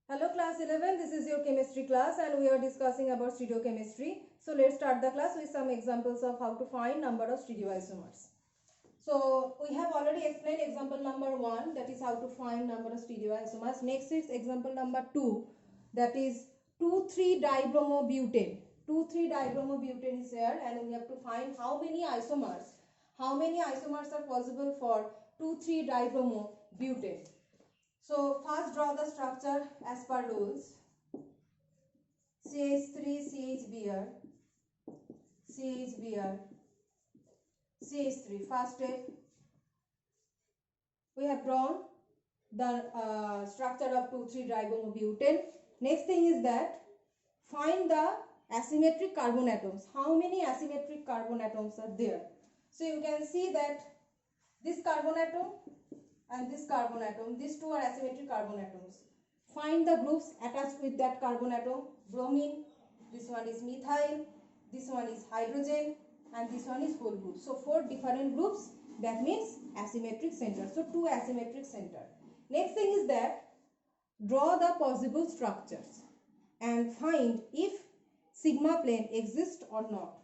Hello class 11, this is your chemistry class and we are discussing about stereochemistry. So let's start the class with some examples of how to find number of stereoisomers. So we have already explained example number 1, that is how to find number of stereoisomers. Next is example number 2, that is 2,3-dibromobutane. 2,3-dibromobutane is here and we have to find how many isomers are possible for 2,3-dibromobutane. So first draw the structure as per rules. CH3, CHBr, CHBr, CH3. First step, we have drawn the structure of 2,3-dibromobutane. Next thing is that find the asymmetric carbon atoms. How many asymmetric carbon atoms are there? So you can see that this carbon atom and this carbon atom, these two are asymmetric carbon atoms. Find the groups attached with that carbon atom. Bromine, this one is methyl, this one is hydrogen, and this one is whole group. So 4 different groups, that means asymmetric center. So 2 asymmetric center. Next thing is that draw the possible structures and find if sigma plane exists or not.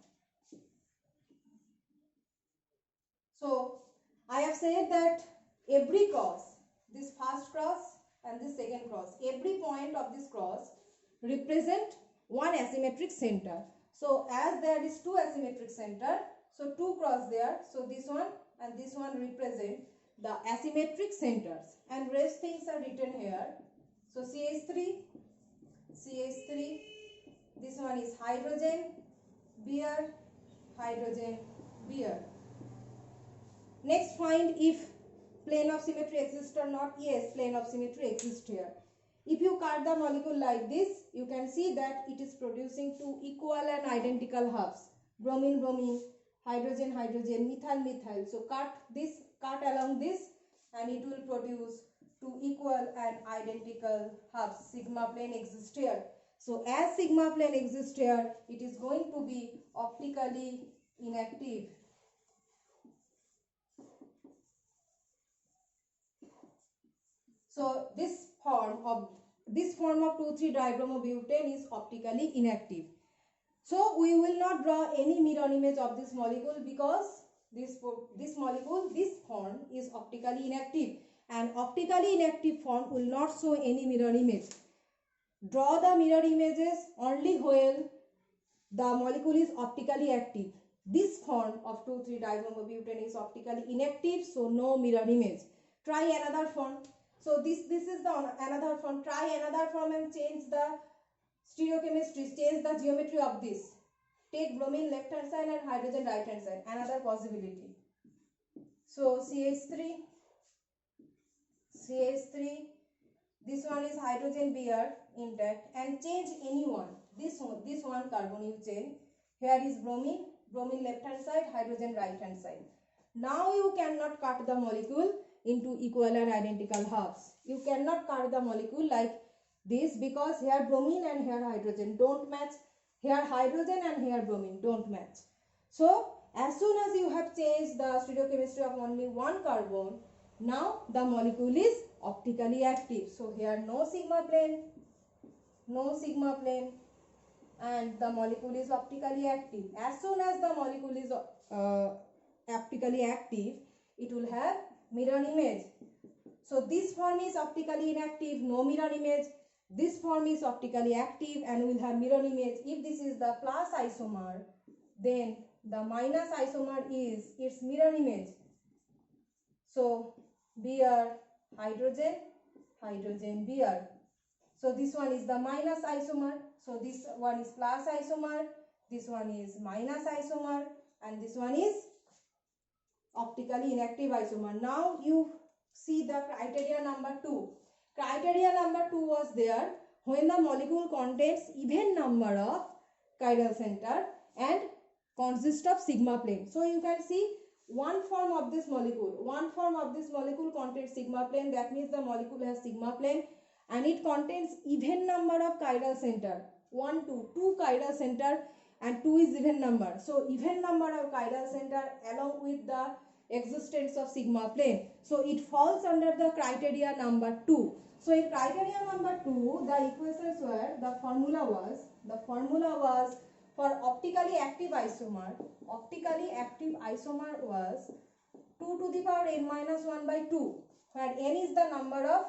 So I have said that every cross, this first cross and this second cross, every point of this cross represent one asymmetric center. So as there is 2 asymmetric center, so 2 cross there, so this one and this one represent the asymmetric centers and rest things are written here. So CH3, CH3, this one is hydrogen, Br, hydrogen, Br. Next, find if plane of symmetry exists or not. Yes, plane of symmetry exists here. If you cut the molecule like this, you can see that it is producing 2 equal and identical halves. Bromine, bromine, hydrogen, hydrogen, methyl, methyl. So cut along this and it will produce 2 equal and identical halves. Sigma plane exists here. So as sigma plane exists here, it is going to be optically inactive. So this form of 2,3-dibromobutane is optically inactive. So we will not draw any mirror image of this molecule because this form is optically inactive and optically inactive form will not show any mirror image. Draw the mirror images only when the molecule is optically active. This form of 2,3-dibromobutane is optically inactive, so no mirror image. Try another form. So this is the another form. Try another form and change the stereochemistry, change the geometry of this. Take bromine left hand side and hydrogen right hand side. Another possibility. So CH3, this one is hydrogen Br intact and change any one. This one carbon you change. Here is bromine left hand side, hydrogen right hand side. Now you cannot cut the molecule into equal and identical halves. You cannot cut the molecule like this because here bromine and here hydrogen don't match. Here hydrogen and here bromine don't match. So as soon as you have changed the stereochemistry of only one carbon, now the molecule is optically active. So here no sigma plane and the molecule is optically active. As soon as the molecule is optically active, it will have mirror image. So this form is optically inactive, no mirror image. This form is optically active and will have mirror image. If this is the plus isomer, then the minus isomer is its mirror image. So Br, hydrogen, hydrogen, Br. So this one is the minus isomer. So this one is plus isomer, this one is minus isomer, and this one is optically inactive isomer. Now you see the criteria number 2. Criteria number 2 was there when the molecule contains even number of chiral center and consists of sigma plane. So you can see one form of this molecule contains sigma plane. That means the molecule has sigma plane and it contains even number of chiral center. 1, 2 chiral center and 2 is even number. So even number of chiral center along with the existence of sigma plane. So it falls under the criteria number 2. So in criteria number 2, the equations were, the formula was for optically active isomer was 2 to the power n minus 1 by 2, where n is the number of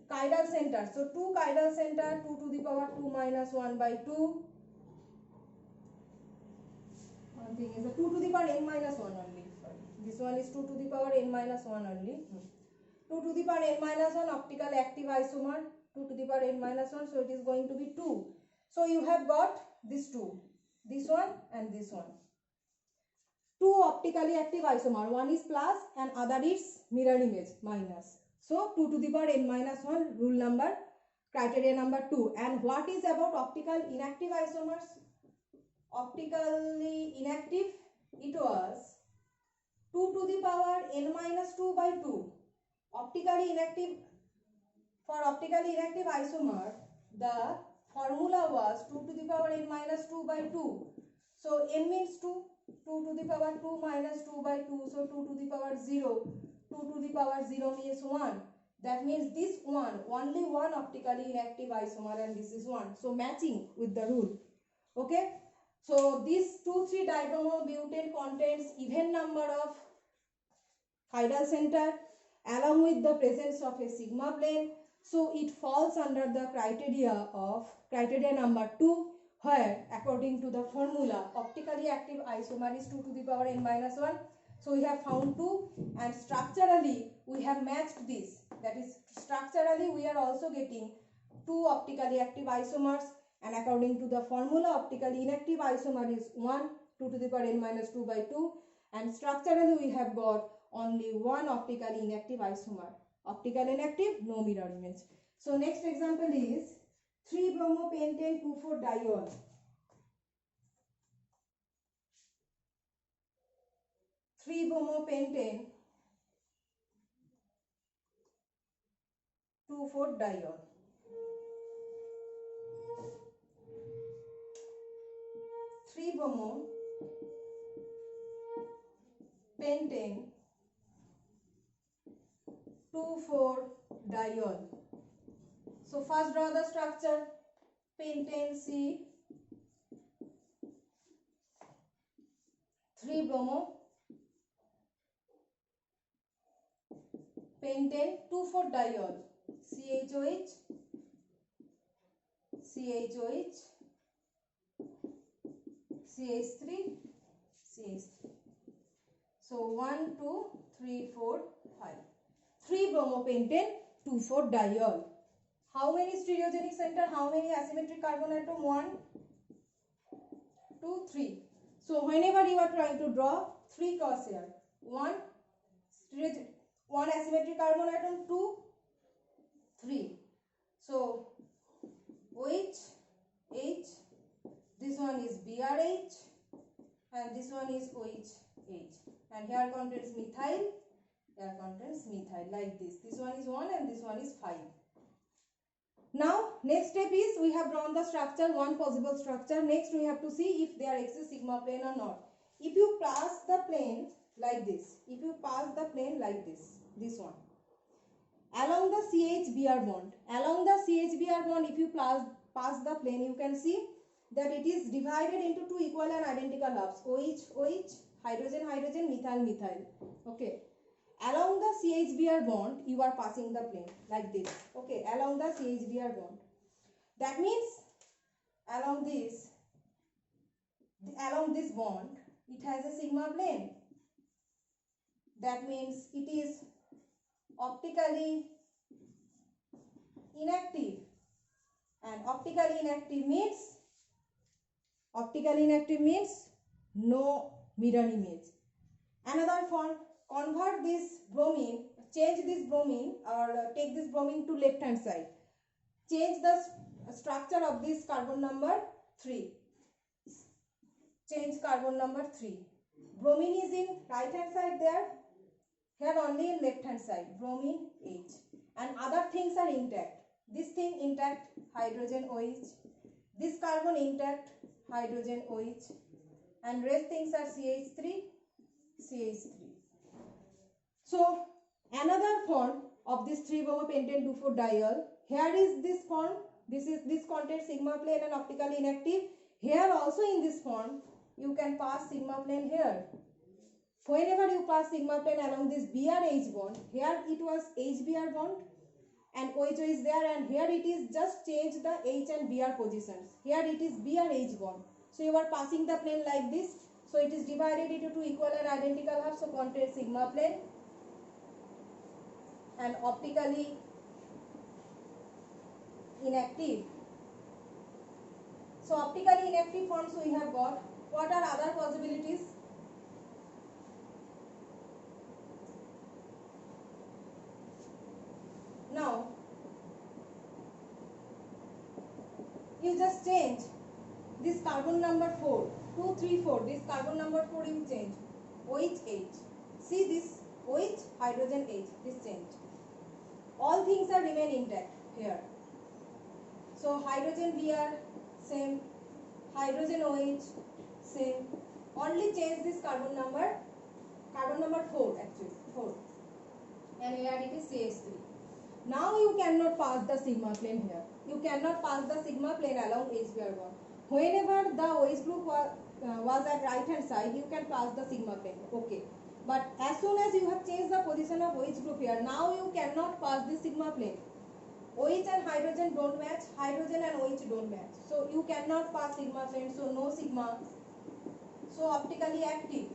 chiral center. So 2 chiral center, 2 to the power 2 minus 1 by 2. One thing is the 2 to the power n minus 1 only. Sorry. This one is 2 to the power n minus 1 only. 2 to the power n minus 1 optical active isomer, 2 to the power n minus 1, so it is going to be 2. So you have got this 2, this one and this one. 2 optically active isomer, one is plus and other is mirror image minus. So 2 to the power n minus 1 rule number, criteria number 2. And what is about optical inactive isomers? Optically inactive, it was 2 to the power n minus 2 by 2. Optically inactive, for optically inactive isomer, the formula was 2 to the power n minus 2 by 2. So n means 2, 2 to the power 2 minus 2 by 2, so 2 to the power 0, 2 to the power 0 means 1. That means this one, only one optically inactive isomer and this is 1. So matching with the rule. Okay. So this 2,3-dibromobutane contains even number of chiral center along with the presence of a sigma plane. So it falls under the criteria number 2, where according to the formula optically active isomer is 2 to the power n minus 1. So we have found 2, and structurally we have matched this. That is, structurally we are also getting 2 optically active isomers, and according to the formula optically inactive isomer is 1, 2 to the power n minus 2 by 2, and structurally we have got only one optically inactive isomer. Optical inactive, no mirror image. So next example is 3-bromopentane 2,4-diol. 3-bromopentane 2,4-diol. 3-bromopentane 2,4-diol. So first draw the structure. Pentane C, 3-bromopentane 2,4-diol. CHOH, CHOH, CH3, CH3. So 1, 2, 3, 4, 5. 3-bromopentane 2,4-diol. How many stereogenic center? How many asymmetric carbon atom? 1, 2, 3. So whenever you are trying to draw 3 crosshair, 1 asymmetric carbon atom, 2, 3. So OH, H, this one is BRH, and this one is OH, H. And here contains methyl, here contains methyl, like this. This one is 1 and this one is 5. Now next step is we have drawn the structure, one possible structure. Next we have to see if there exists sigma plane or not. If you pass the plane like this, if you pass the plane like this one, along the CH-Br bond, if you pass the plane, you can see that it is divided into 2 equal and identical halves, OH, OH, hydrogen, hydrogen, methyl, methyl. Okay. Along the CH-Br bond, you are passing the plane like this. Okay, along the CH-Br bond. That means along this bond, it has a sigma plane. That means it is optically inactive. And optically inactive means no mirror image. Another form, convert this bromine, change this bromine or take this bromine to left hand side. Change the structure of this carbon number 3. Change carbon number 3. Bromine is in right hand side there. Here only in left hand side. Bromine H. And other things are intact. This thing intact, hydrogen OH. This carbon intact, hydrogen OH. And rest things are CH3, CH3. So another form of this 3-bromopentane 2,4-diol. Here is this form. This contains sigma plane and optically inactive. Here also in this form you can pass sigma plane here. Whenever you pass sigma plane along this Br-H bond, here it was H-Br bond and OH is there, and here it is just change the H and Br positions. Here it is Br-H bond. So you are passing the plane like this. So it is divided into two equal and identical halves. So contains sigma plane and optically inactive. So optically inactive forms we have got. What are other possibilities? Now you just change this carbon number 4, 2, 3, 4. This carbon number 4 you change. OH H. See this OH, hydrogen H. This change. All things are remain intact here. So hydrogen Br same, hydrogen OH same. Only change this carbon number 4 actually 4, and here it is CH3. Now you cannot pass the sigma plane here. You cannot pass the sigma plane along H-Br bond. Whenever the OH group was at right hand side, you can pass the sigma plane. Okay. But as soon as you have changed the position of OH group here, now you cannot pass the sigma plane. OH and hydrogen don't match, hydrogen and OH don't match. So you cannot pass sigma plane, so no sigma. So optically active.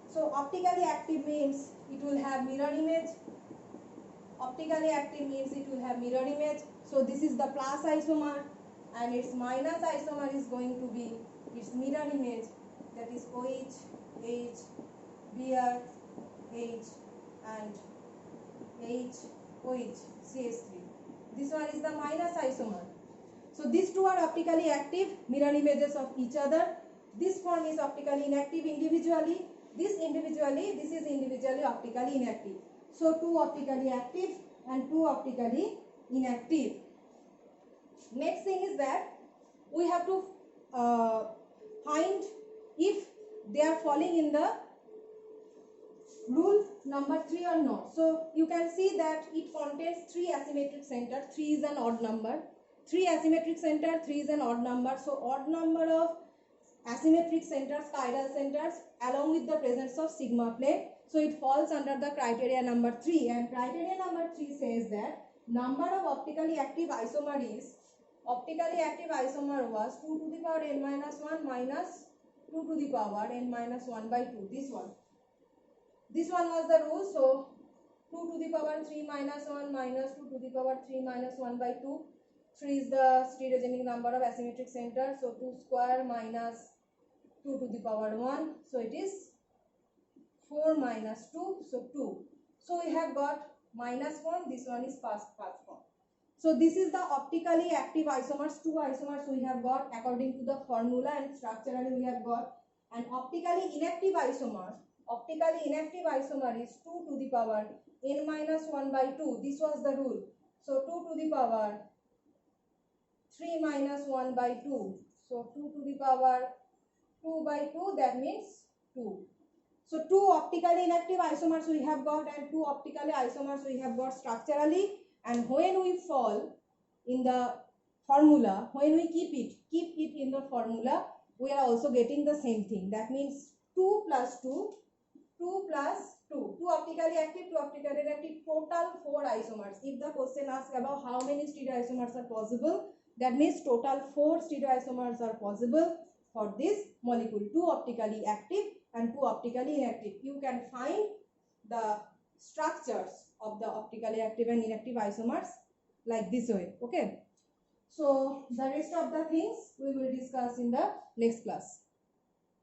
So optically active means it will have mirror image. Optically active means it will have mirror image. So this is the plus isomer and its minus isomer is going to be its mirror image, that is OH, H, Br, H and H, OH, CH3. This one is the minus isomer. So these two are optically active, mirror images of each other. This form is optically inactive individually. This is individually optically inactive. So two optically active and two optically inactive. Next thing is that we have to find if they are falling in the rule number 3 or not. So you can see that it contains 3 asymmetric center. 3 is an odd number. 3 asymmetric center, 3 is an odd number. So odd number of asymmetric centers, chiral centers, along with the presence of sigma plane. So it falls under the criteria number 3, and criteria number 3 says that number of optically active isomer is, optically active isomer was 2 to the power n minus 1 minus 2 to the power n minus 1 by 2. This one was the rule. So 2 to the power 3 minus 1 minus 2 to the power 3 minus 1 by 2. 3 is the stereogenic number of asymmetric center. So 2 square minus 2 to the power 1. So it is 4 minus 2. So 2. So we have got minus form. This one is past form. So this is the optically active isomers. 2 isomers we have got according to the formula, and structurally we have got an optically inactive isomer. Optically inactive isomer is 2 to the power n minus 1 by 2. This was the rule. So 2 to the power 3 minus 1 by 2. So 2 to the power 2 by 2, that means 2. So 2 optically inactive isomers we have got and 2 optically isomers we have got structurally, and when we fall in the formula, when we keep it in the formula, we are also getting the same thing. That means 2 plus 2, 2 plus 2. 2 optically active, 2 optically inactive, total 4 isomers. If the question asks about how many stereoisomers are possible, that means total 4 stereoisomers are possible for this molecule. 2 optically active and 2 optically inactive. You can find the structures of the optically active and inactive isomers like this way. Okay. So the rest of the things we will discuss in the next class.